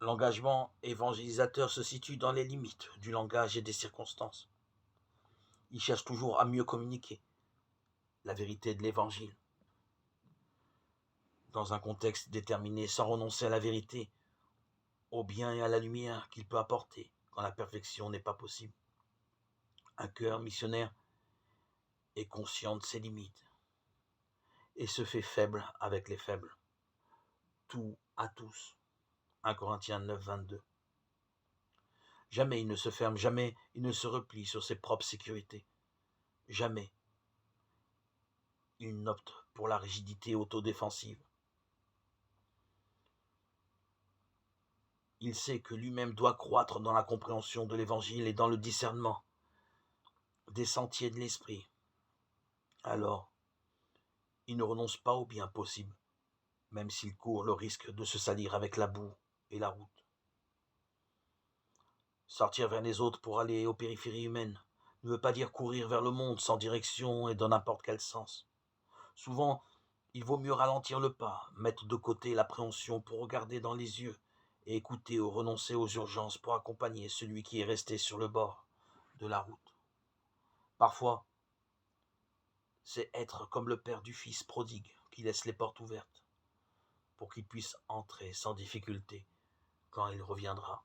L'engagement évangélisateur se situe dans les limites du langage et des circonstances. Il cherche toujours à mieux communiquer la vérité de l'Évangile dans un contexte déterminé, sans renoncer à la vérité, au bien et à la lumière qu'il peut apporter quand la perfection n'est pas possible. Un cœur missionnaire est conscient de ses limites et se fait faible avec les faibles. Tout à tous. 1 Corinthiens 9, 22. Jamais il ne se ferme, jamais il ne se replie sur ses propres sécurités. Jamais il n'opte pour la rigidité autodéfensive. Il sait que lui-même doit croître dans la compréhension de l'Évangile et dans le discernement des sentiers de l'esprit. Alors, il ne renonce pas au bien possible, même s'il court le risque de se salir avec la boue et la route. Sortir vers les autres pour aller aux périphéries humaines ne veut pas dire courir vers le monde sans direction et dans n'importe quel sens. Souvent, il vaut mieux ralentir le pas, mettre de côté l'appréhension pour regarder dans les yeux et écouter ou renoncer aux urgences pour accompagner celui qui est resté sur le bord de la route. Parfois, c'est être comme le père du fils prodigue qui laisse les portes ouvertes pour qu'il puisse entrer sans difficulté quand il reviendra.